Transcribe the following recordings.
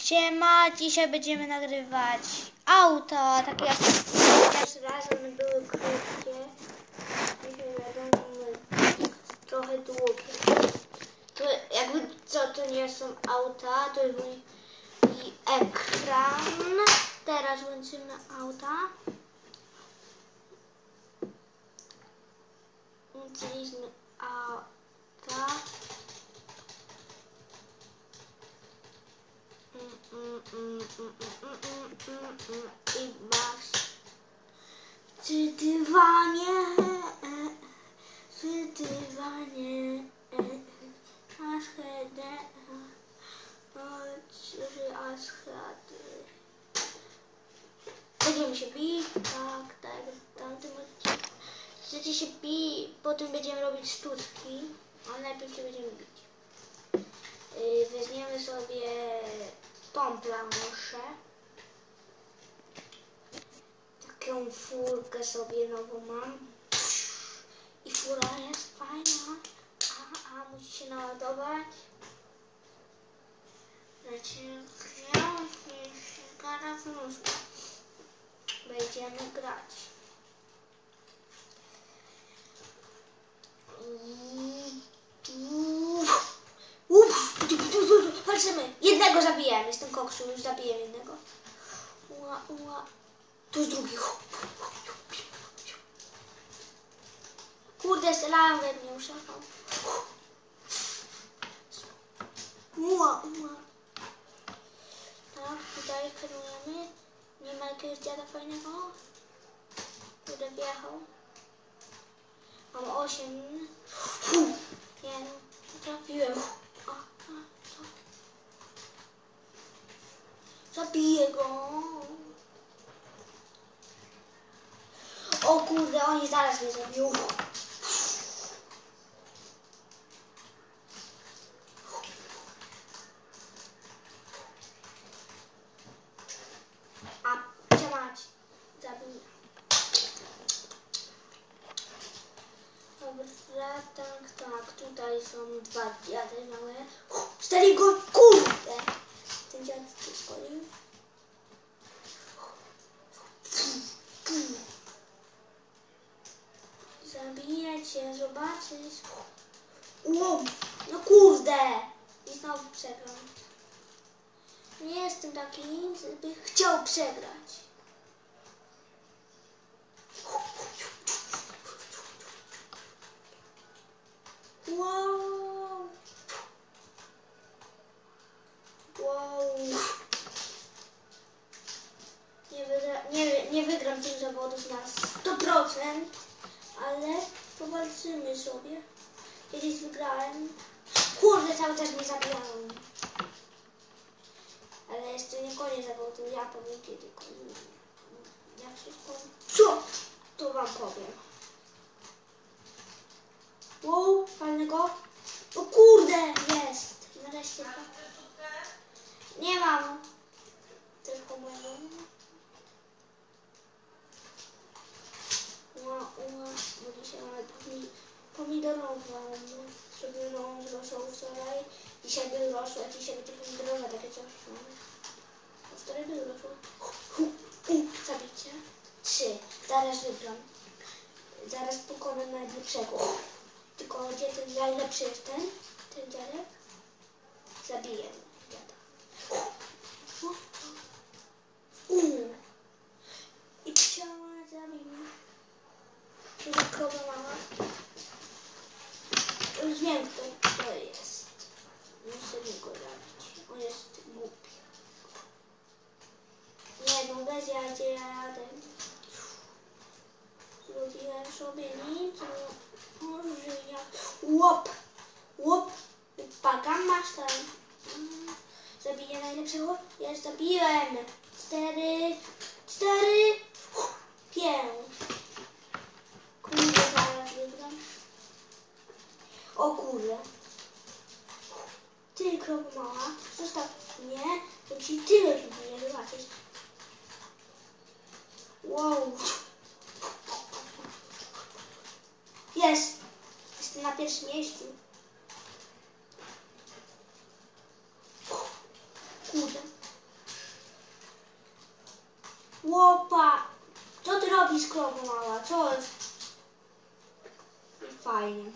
Siema, dzisiaj będziemy nagrywać auto, takie jak pierwszy raz, one były krótkie, dzisiaj będą trochę długie. To jakby co, to nie są auta, to jest mój ekran. Teraz włączymy auta. Włączyliśmy auta. I masz przy dywanie, masz headę, aż chady. Będziemy się bić, tak, w tamtym odcinku. Chcecie się bić, potem będziemy robić sztuczki, a najpierw się będziemy bić. Weźmiemy sobie tą planszę. Taką furkę sobie nową mam. I fura jest fajna. Musi się naładować. Będziemy grać. Patrzymy, jednego zabijemy, jestem koksu, już zabiję jednego. Tu jest drugi. Kurde, strzelałem we mnie, uszachał. Tak, tutaj kierujemy. Nie ma jakiegoś dziada fajnego. Kurde, wjechał. Mam 8. Nie, trafiłem. Zabiję go. O kurde, oni zaraz mnie zabiją. Mać, zabiję. Dobra, tak, tutaj są dwa dziady małe. Stali go, kurde! Ten dziad się skolił. Zabiję cię, zobaczysz. No kurde! I znowu przegram. Nie jestem taki, żeby chciał przegrać. Wow! Nie wygram tych zawodów na 100%, ale powalczymy sobie. Kiedyś wygrałem. Kurde, cały czas mnie zabijałem. Ale jeszcze nie koniec zawodu, ja powiem kiedy koniec. Jak się skończy? Co? To wam powiem. Wow, fajnego. O kurde, jest. Nareszcie. Nie mam. Tylko mojego. Bo dzisiaj mamy pomidorową. Zrobioną z rosą wczoraj. Dzisiaj był rosół, a dzisiaj będzie pomidorowa, takie coś. A wczoraj był rosół. Zabicie. 3. Zaraz wygram. Zaraz pokonam najlepszego. Tylko gdzie ten najlepszy jest ten dziadek? Zabiję dziada. I chciała zabiję. To jest krowa mała. Już wiem, kto to jest. Muszę go zabić. On jest głupi. Nie, no bez jadę. Zrobiłem sobie nic. Może ja... Łop. Pagam masz tam. Zabiję najlepszego. Ja już zabiłem. 4. 5. Kurde, zaraz wygram. O kurde. Ty, krowa mała, zostaw mnie, to ci tyle nie zobaczysz. Wow. Jestem na pierwszym miejscu. Kurde. Łopa! Co ty robisz, krowo mała? Co jest? Fajnie.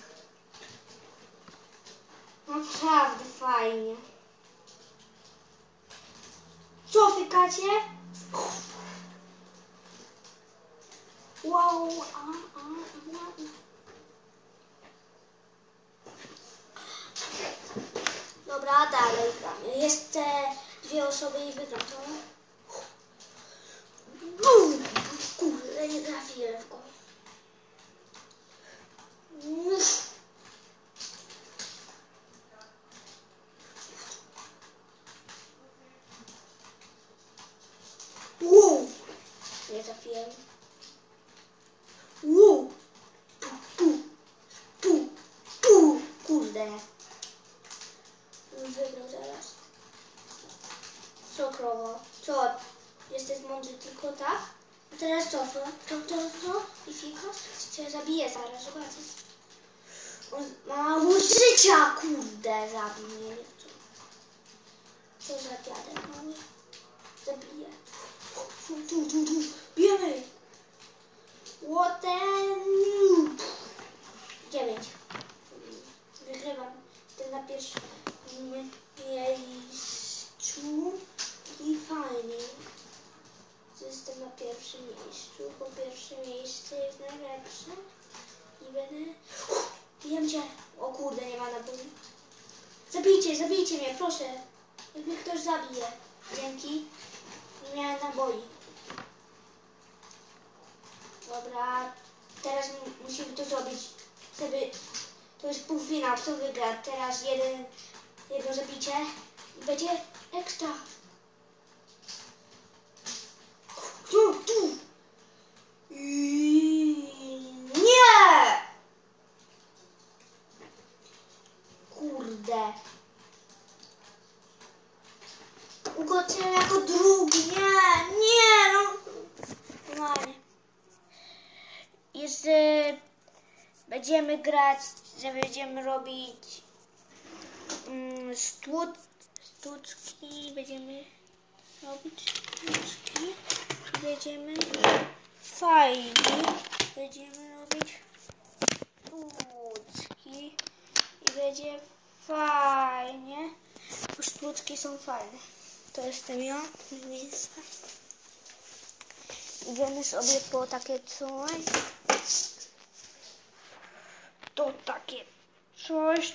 Naprawdę fajnie. Co fykacie? Wow, Dobra, dalej gramy. Jest dwie osoby i wygram to. Kurde, nie trafiłem w go. Nie trafiłem. Kurde. Wygrał zaraz. Co, krowo? Co? Jesteś mądry tylko tak? A teraz co? Co? I fikasz? Cię zabiję zaraz, zobaczysz. On ma mało życia, kurde, zabił mnie. Co za dziadek mały? Zabiję. Bijemy! Łotem! 9. Wygrywam. Jestem na pierwszym miejscu i fajnie. Jestem na pierwszym miejscu, bo pierwsze miejsce jest najlepsze i będę... Bijem cię! O kurde, nie ma naboi. Zabijcie mnie, proszę. Niech mnie ktoś zabije. Dzięki. Nie miałem naboi. Dobra, teraz musimy to zrobić, żeby... To jest półfinał, kto wygra? Teraz jedno zabicie i będzie ekstra. Tu. Nie! Kurde. Ugoczyłem jako drugi. Nie, no. Normalnie. Jeszcze będziemy grać, że będziemy robić sztuczki, będziemy robić sztuczki, będziemy fajni, będziemy robić sztuczki i będzie fajnie, bo sztuczki są fajne. To jestem ja, miejsce. Idziemy sobie po takie coś. To takie coś.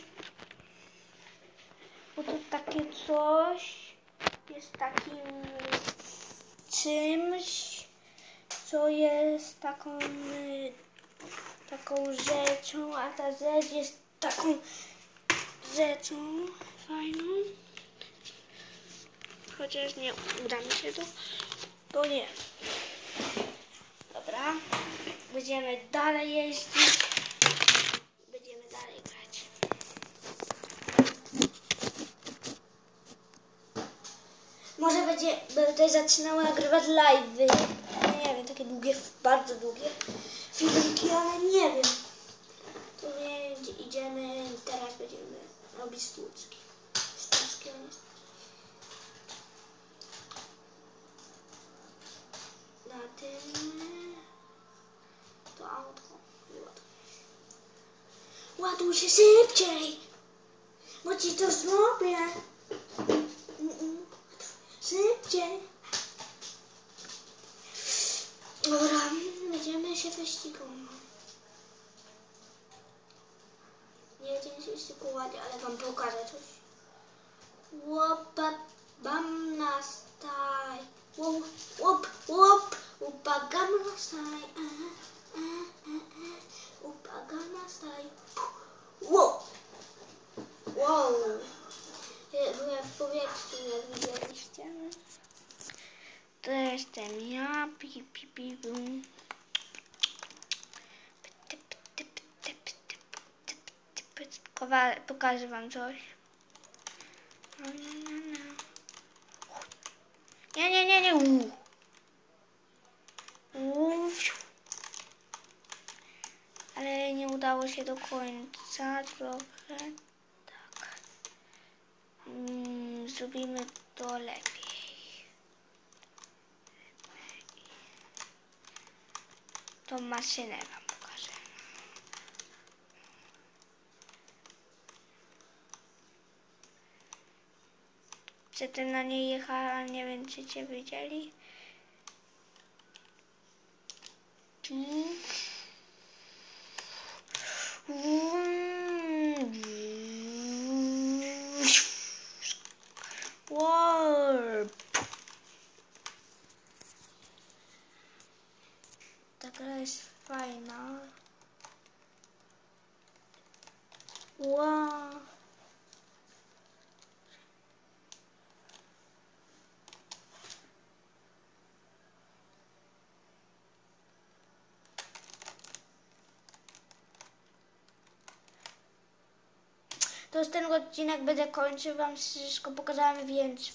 Bo to takie coś jest takim czymś, co jest taką rzeczą, a ta rzecz jest taką rzeczą fajną. Chociaż nie uda mi się to, bo nie. Dobra, będziemy dalej jeździć. Będziemy dalej grać. Może będę zaczynała nagrywać live'y. Nie wiem, takie długie, bardzo długie filmiki, ale nie wiem. To więc idziemy, teraz będziemy robić sztuczki. Sztuczki on jest. Na tym to autko. Ładuj się szybciej, bo ci to zrobię. Szybciej. Dobra, będziemy się wyścigować. Nie będziemy się wyścigować, ale wam pokażę coś. Łopa, bam, nastaj. Łop, upaga, nastaj. Upaga, nastaj. Wow. Byłem w powietrzu, jak widzieliście. To jestem ja, bum. Pokażę wam coś. Nie. Ale nie udało się do końca trochę. Tak. Zrobimy to lepiej. tą maszynę wam pokażę. Przedtem na niej jechałam, nie wiem czy cię widzieli. Warp. Ta gra jest fajna. Wow. To już ten odcinek będę kończył, wam wszystko pokazałem, więc